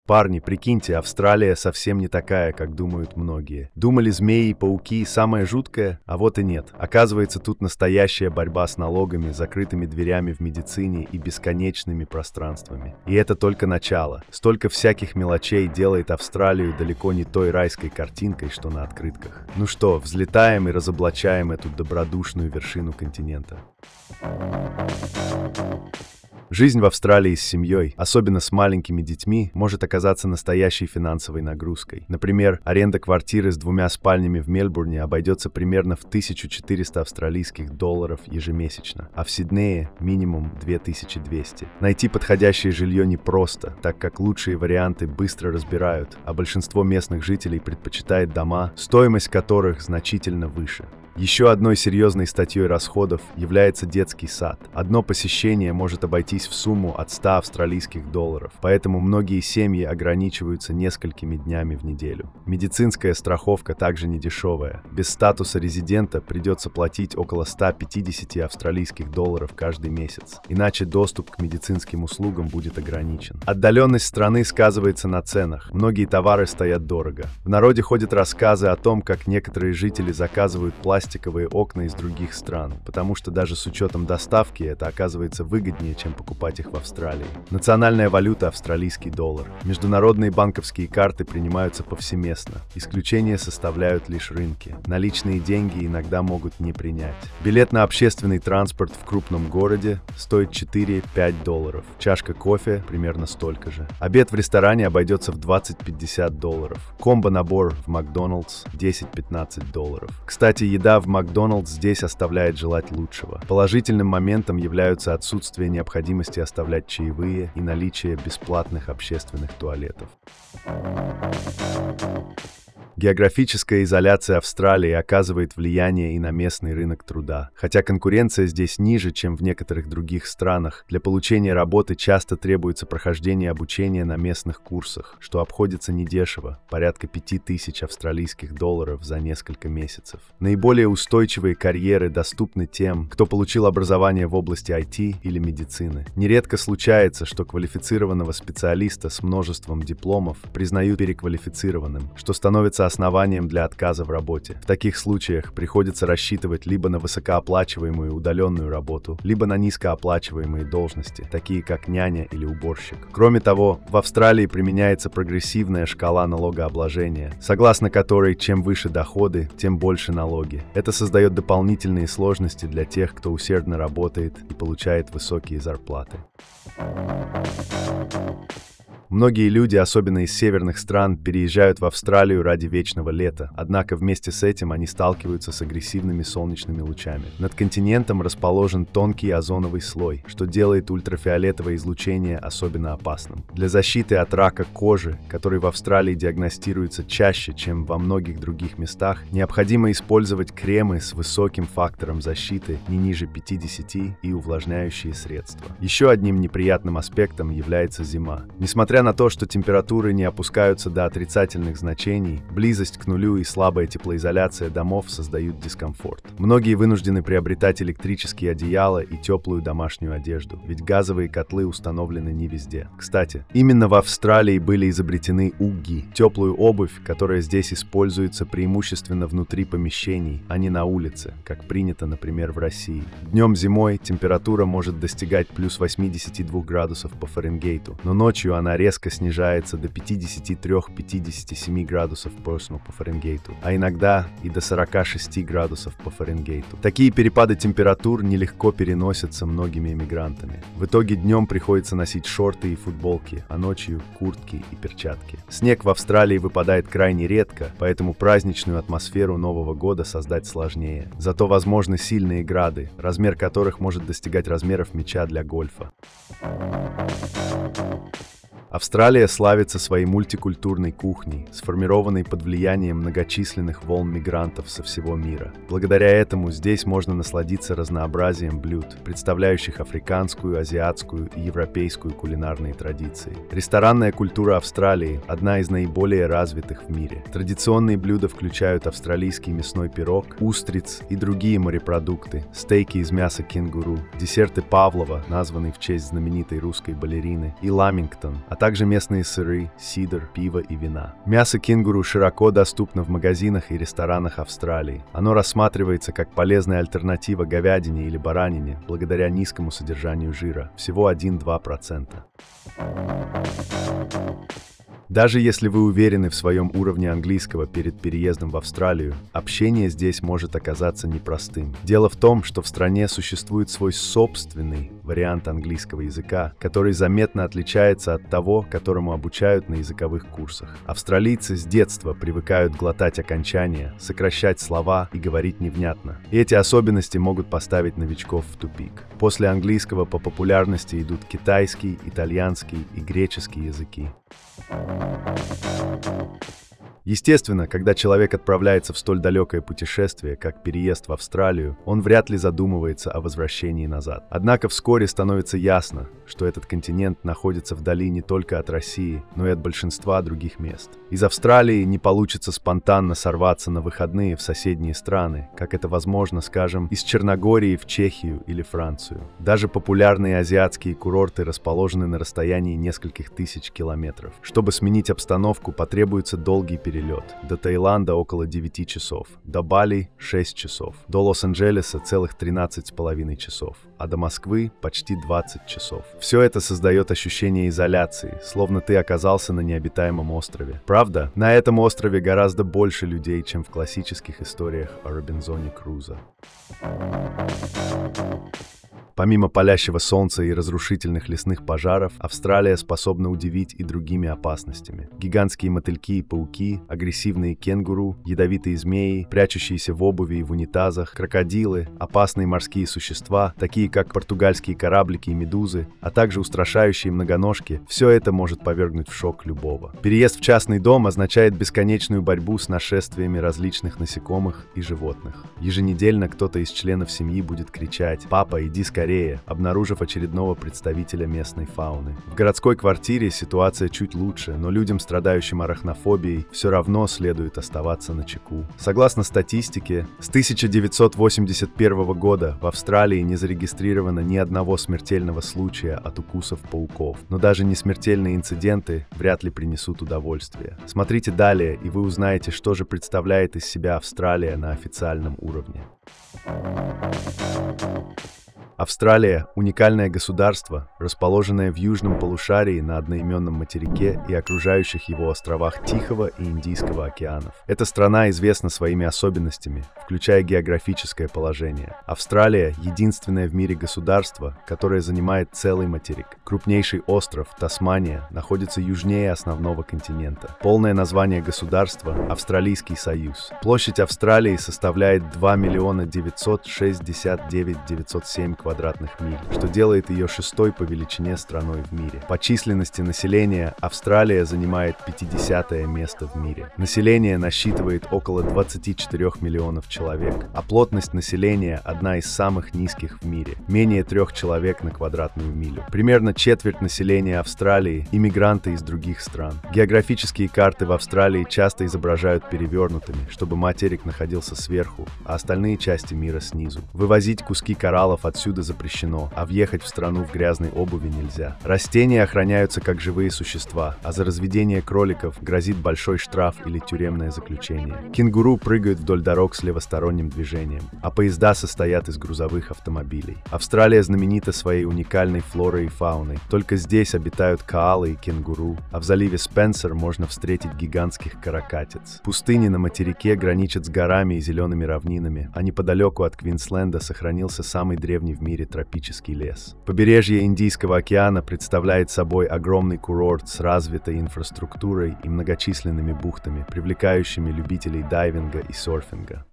Парни, прикиньте, Австралия совсем не такая, как думают многие. Думали, змеи и пауки самое жуткое? А вот и нет. Оказывается, тут настоящая борьба с налогами, закрытыми дверями в медицине и бесконечными пространствами. И это только начало. Столько всяких мелочей делает Австралию далеко не той райской картинкой, что на открытках. Ну что, взлетаем и разоблачаем эту добродушную вершину континента. Жизнь в Австралии с семьей, особенно с маленькими детьми, может оказаться настоящей финансовой нагрузкой. Например, аренда квартиры с 2 спальнями в Мельбурне обойдется примерно в 1400 австралийских долларов ежемесячно, а в Сиднее минимум 2200. Найти подходящее жилье непросто, так как лучшие варианты быстро разбирают, а большинство местных жителей предпочитает дома, стоимость которых значительно выше. Еще одной серьезной статьей расходов является детский сад. Одно посещение может обойтись в сумму от 100 австралийских долларов, поэтому многие семьи ограничиваются несколькими днями в неделю. Медицинская страховка также недешевая. Без статуса резидента придется платить около 150 австралийских долларов каждый месяц, иначе доступ к медицинским услугам будет ограничен. Отдаленность страны сказывается на ценах. Многие товары стоят дорого. В народе ходят рассказы о том, как некоторые жители заказывают пластиковые окна из других стран, потому что даже с учетом доставки это оказывается выгоднее, чем покупать их в Австралии. Национальная валюта — австралийский доллар. Международные банковские карты принимаются повсеместно. Исключения составляют лишь рынки. Наличные деньги иногда могут не принять. Билет на общественный транспорт в крупном городе стоит 4-5 долларов. Чашка кофе примерно столько же. Обед в ресторане обойдется в 20-50 долларов. Комбо-набор в Макдоналдс — 10-15 долларов. Кстати, еда в Макдоналдс здесь оставляет желать лучшего. Положительным моментом являются отсутствие необходимости оставлять чаевые и наличие бесплатных общественных туалетов. Географическая изоляция Австралии оказывает влияние и на местный рынок труда. Хотя конкуренция здесь ниже, чем в некоторых других странах, для получения работы часто требуется прохождение обучения на местных курсах, что обходится недешево, порядка 5000 австралийских долларов за несколько месяцев. Наиболее устойчивые карьеры доступны тем, кто получил образование в области IT или медицины. Нередко случается, что квалифицированного специалиста с множеством дипломов признают переквалифицированным, что становится основанием для отказа в работе. В таких случаях приходится рассчитывать либо на высокооплачиваемую удаленную работу, либо на низкооплачиваемые должности, такие как няня или уборщик. Кроме того, в Австралии применяется прогрессивная шкала налогообложения, согласно которой чем выше доходы, тем больше налоги. Это создает дополнительные сложности для тех, кто усердно работает и получает высокие зарплаты. Многие люди, особенно из северных стран, переезжают в Австралию ради вечного лета, однако вместе с этим они сталкиваются с агрессивными солнечными лучами. Над континентом расположен тонкий озоновый слой, что делает ультрафиолетовое излучение особенно опасным. Для защиты от рака кожи, который в Австралии диагностируется чаще, чем во многих других местах, необходимо использовать кремы с высоким фактором защиты, не ниже 50, и увлажняющие средства. Еще одним неприятным аспектом является зима. Несмотря на то, что температуры не опускаются до отрицательных значений, близость к нулю и слабая теплоизоляция домов создают дискомфорт. Многие вынуждены приобретать электрические одеяла и теплую домашнюю одежду, ведь газовые котлы установлены не везде. Кстати, именно в Австралии были изобретены угги – теплую обувь, которая здесь используется преимущественно внутри помещений, а не на улице, как принято, например, в России. Днем-зимой температура может достигать плюс 82 градусов по Фаренгейту, но ночью она резко снижается до 53-57 градусов по Фаренгейту, а иногда и до 46 градусов по Фаренгейту. Такие перепады температур нелегко переносятся многими эмигрантами. В итоге днем приходится носить шорты и футболки, а ночью куртки и перчатки. Снег в Австралии выпадает крайне редко, поэтому праздничную атмосферу Нового года создать сложнее. Зато возможны сильные грады, размер которых может достигать размеров мяча для гольфа. Австралия славится своей мультикультурной кухней, сформированной под влиянием многочисленных волн мигрантов со всего мира. Благодаря этому здесь можно насладиться разнообразием блюд, представляющих африканскую, азиатскую и европейскую кулинарные традиции. Ресторанная культура Австралии – одна из наиболее развитых в мире. Традиционные блюда включают австралийский мясной пирог, устриц и другие морепродукты, стейки из мяса кенгуру, десерты Павлова, названный в честь знаменитой русской балерины, и ламингтон, а также местные сыры, сидр, пиво и вина. Мясо кенгуру широко доступно в магазинах и ресторанах Австралии. Оно рассматривается как полезная альтернатива говядине или баранине благодаря низкому содержанию жира, всего 1-2%. Даже если вы уверены в своем уровне английского перед переездом в Австралию, общение здесь может оказаться непростым. Дело в том, что в стране существует свой собственный вариант английского языка, который заметно отличается от того, которому обучают на языковых курсах. Австралийцы с детства привыкают глотать окончания, сокращать слова и говорить невнятно. И эти особенности могут поставить новичков в тупик. После английского по популярности идут китайский, итальянский и греческий языки. Естественно, когда человек отправляется в столь далекое путешествие, как переезд в Австралию, он вряд ли задумывается о возвращении назад. Однако вскоре становится ясно, что этот континент находится вдали не только от России, но и от большинства других мест. Из Австралии не получится спонтанно сорваться на выходные в соседние страны, как это возможно, скажем, из Черногории в Чехию или Францию. Даже популярные азиатские курорты расположены на расстоянии нескольких тысяч километров. Чтобы сменить обстановку, потребуется долгий перелет. До Таиланда около 9 часов, до Бали 6 часов, до Лос-Анджелеса целых 13,5 часов, а до Москвы почти 20 часов. Все это создает ощущение изоляции, словно ты оказался на необитаемом острове. Правда, на этом острове гораздо больше людей, чем в классических историях о Робинзоне Крузо. Помимо палящего солнца и разрушительных лесных пожаров, Австралия способна удивить и другими опасностями. Гигантские мотыльки и пауки, агрессивные кенгуру, ядовитые змеи, прячущиеся в обуви и в унитазах, крокодилы, опасные морские существа, такие как португальские кораблики и медузы, а также устрашающие многоножки – все это может повергнуть в шок любого. Переезд в частный дом означает бесконечную борьбу с нашествиями различных насекомых и животных. Еженедельно кто-то из членов семьи будет кричать «Папа, иди скорее!», обнаружив очередного представителя местной фауны. В городской квартире ситуация чуть лучше, но людям, страдающим арахнофобией, все равно следует оставаться начеку. Согласно статистике, с 1981 года в Австралии не зарегистрировано ни одного смертельного случая от укусов пауков, но даже несмертельные инциденты вряд ли принесут удовольствие. Смотрите далее, и вы узнаете, что же представляет из себя Австралия на официальном уровне. Австралия – уникальное государство, расположенное в южном полушарии на одноименном материке и окружающих его островах Тихого и Индийского океанов. Эта страна известна своими особенностями, включая географическое положение. Австралия – единственное в мире государство, которое занимает целый материк. Крупнейший остров, Тасмания, находится южнее основного континента. Полное название государства – Австралийский Союз. Площадь Австралии составляет 2 969 907 квадратных миль, что делает ее шестой по величине страной в мире. По численности населения Австралия занимает 50-е место в мире. Население насчитывает около 24 миллионов человек, а плотность населения одна из самых низких в мире – менее 3 человек на квадратную милю. Примерно четверть населения Австралии – иммигранты из других стран. Географические карты в Австралии часто изображают перевернутыми, чтобы материк находился сверху, а остальные части мира снизу. Вывозить куски кораллов отсюда запрещено, а въехать в страну в грязной обуви нельзя. Растения охраняются как живые существа, а за разведение кроликов грозит большой штраф или тюремное заключение. Кенгуру прыгают вдоль дорог с левосторонним движением, а поезда состоят из грузовых автомобилей. Австралия знаменита своей уникальной флорой и фауной. Только здесь обитают коалы и кенгуру, а в заливе Спенсер можно встретить гигантских каракатиц. Пустыни на материке граничат с горами и зелеными равнинами, а неподалеку от Квинсленда сохранился самый древний в мире тропический лес. Побережье Индийского океана представляет собой огромный курорт с развитой инфраструктурой и многочисленными бухтами, привлекающими любителей дайвинга и серфинга.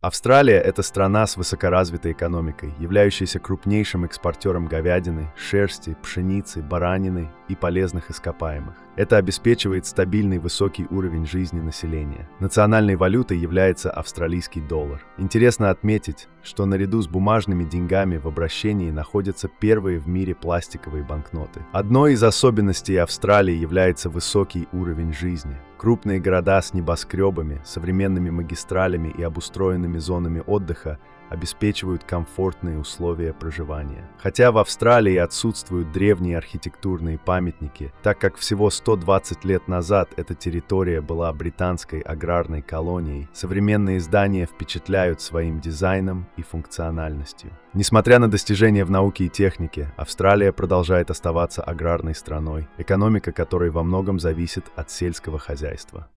Австралия – это страна с высокоразвитой экономикой, являющаяся крупнейшим экспортером говядины, шерсти, пшеницы, баранины и полезных ископаемых. Это обеспечивает стабильный высокий уровень жизни населения. Национальной валютой является австралийский доллар. Интересно отметить, что наряду с бумажными деньгами в обращении находятся первые в мире пластиковые банкноты. Одной из особенностей Австралии является высокий уровень жизни. Крупные города с небоскребами, современными магистралями и обустроенными зонами отдыха обеспечивают комфортные условия проживания. Хотя в Австралии отсутствуют древние архитектурные памятники, так как всего 120 лет назад эта территория была британской аграрной колонией, современные здания впечатляют своим дизайном и функциональностью. Несмотря на достижения в науке и технике, Австралия продолжает оставаться аграрной страной, экономика которой во многом зависит от сельского хозяйства.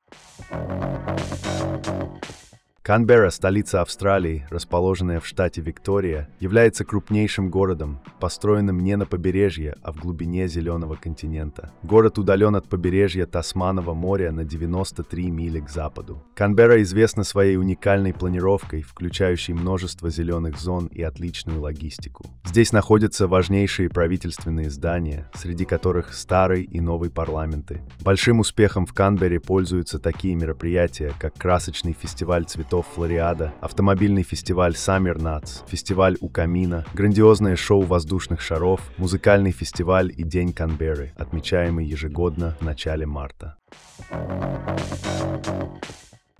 Канберра, столица Австралии, расположенная в штате Виктория, является крупнейшим городом, построенным не на побережье, а в глубине Зеленого континента. Город удален от побережья Тасманового моря на 93 мили к западу. Канберра известна своей уникальной планировкой, включающей множество зеленых зон и отличную логистику. Здесь находятся важнейшие правительственные здания, среди которых старый и новый парламенты. Большим успехом в Канберре пользуются такие мероприятия, как красочный фестиваль цветов Флориада, автомобильный фестиваль Summer Nuts, фестиваль у камина, грандиозное шоу воздушных шаров, музыкальный фестиваль и День Канберры, отмечаемый ежегодно в начале марта.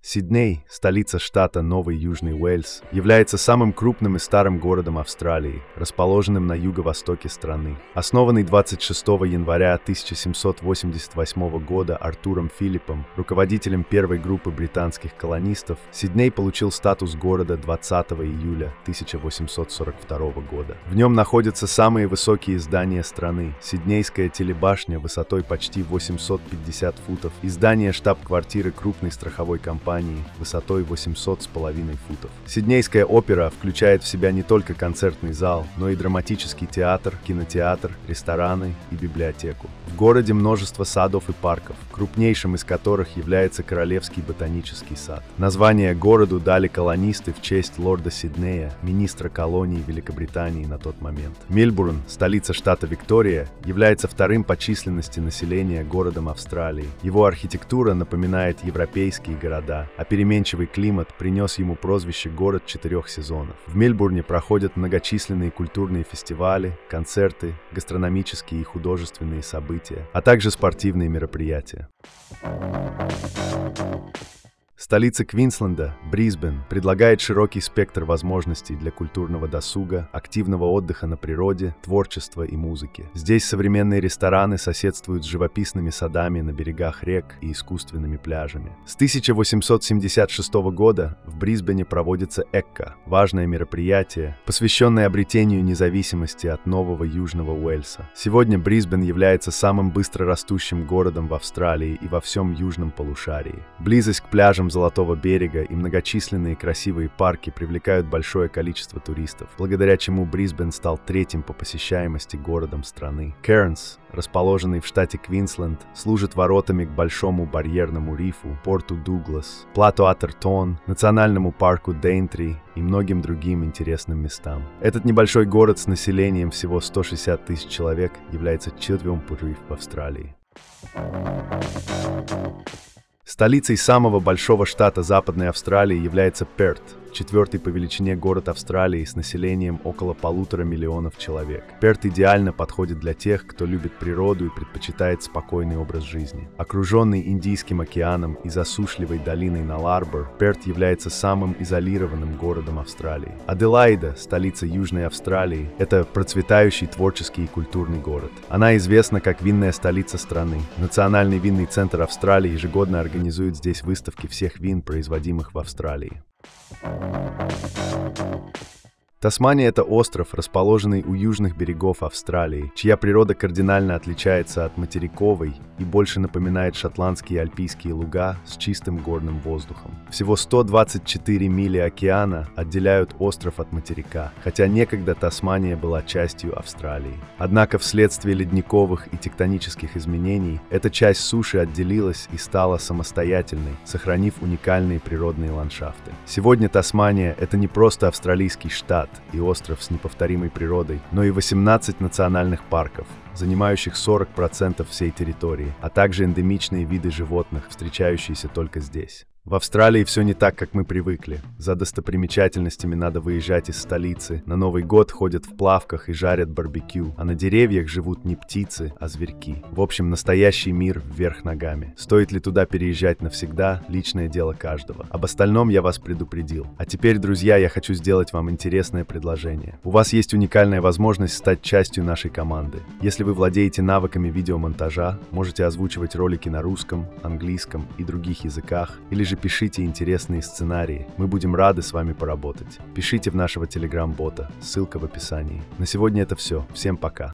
Сидней, столица штата Новый Южный Уэльс, является самым крупным и старым городом Австралии, расположенным на юго-востоке страны. Основанный 26 января 1788 года Артуром Филиппом, руководителем первой группы британских колонистов, Сидней получил статус города 20 июля 1842 года. В нем находятся самые высокие здания страны: Сиднейская телебашня высотой почти 850 футов и здание штаб-квартиры крупной страховой компании высотой 800,5 футов. Сиднейская опера включает в себя не только концертный зал, но и драматический театр, кинотеатр, рестораны и библиотеку. В городе множество садов и парков, крупнейшим из которых является Королевский ботанический сад. Название городу дали колонисты в честь лорда Сиднея, министра колонии Великобритании на тот момент. Мельбурн, столица штата Виктория, является вторым по численности населения городом Австралии. Его архитектура напоминает европейские города, а переменчивый климат принес ему прозвище «Город 4 сезонов». В Мельбурне проходят многочисленные культурные фестивали, концерты, гастрономические и художественные события, а также спортивные мероприятия. Столица Квинсленда, Брисбен, предлагает широкий спектр возможностей для культурного досуга, активного отдыха на природе, творчества и музыки. Здесь современные рестораны соседствуют с живописными садами на берегах рек и искусственными пляжами. С 1876 года в Брисбене проводится ЭККА, важное мероприятие, посвященное обретению независимости от Нового Южного Уэльса. Сегодня Брисбен является самым быстро растущим городом в Австралии и во всем южном полушарии. Близость к пляжам Золотого берега и многочисленные красивые парки привлекают большое количество туристов, благодаря чему Брисбен стал третьим по посещаемости городом страны. Кернс, расположенный в штате Квинсленд, служит воротами к Большому барьерному рифу, порту Дуглас, плато Атертон, национальному парку Дейнтри и многим другим интересным местам. Этот небольшой город с населением всего 160 тысяч человек является четвертым по рифу в Австралии. Столицей самого большого штата Западной Австралии является Перт, четвертый по величине город Австралии с населением около 1,5 миллиона человек. Перт идеально подходит для тех, кто любит природу и предпочитает спокойный образ жизни. Окруженный Индийским океаном и засушливой долиной Наларбор, Перт является самым изолированным городом Австралии. Аделаида, столица Южной Австралии, это процветающий творческий и культурный город. Она известна как винная столица страны. Национальный винный центр Австралии ежегодно организует здесь выставки всех вин, производимых в Австралии. Тасмания – это остров, расположенный у южных берегов Австралии, чья природа кардинально отличается от материковой и больше напоминает шотландские альпийские луга с чистым горным воздухом. Всего 124 мили океана отделяют остров от материка, хотя некогда Тасмания была частью Австралии. Однако вследствие ледниковых и тектонических изменений эта часть суши отделилась и стала самостоятельной, сохранив уникальные природные ландшафты. Сегодня Тасмания – это не просто австралийский штат и остров с неповторимой природой, но и 18 национальных парков, занимающих 40% всей территории, а также эндемичные виды животных, встречающиеся только здесь. В Австралии все не так, как мы привыкли. За достопримечательностями надо выезжать из столицы. На Новый год ходят в плавках и жарят барбекю. А на деревьях живут не птицы, а зверьки. В общем, настоящий мир вверх ногами. Стоит ли туда переезжать навсегда – личное дело каждого. Об остальном я вас предупредил. А теперь, друзья, я хочу сделать вам интересное предложение. У вас есть уникальная возможность стать частью нашей команды. Если вы владеете навыками видеомонтажа, можете озвучивать ролики на русском, английском и других языках, или же пишите интересные сценарии. Мы будем рады с вами поработать. Пишите в нашего телеграм-бота. Ссылка в описании. На сегодня это все. Всем пока.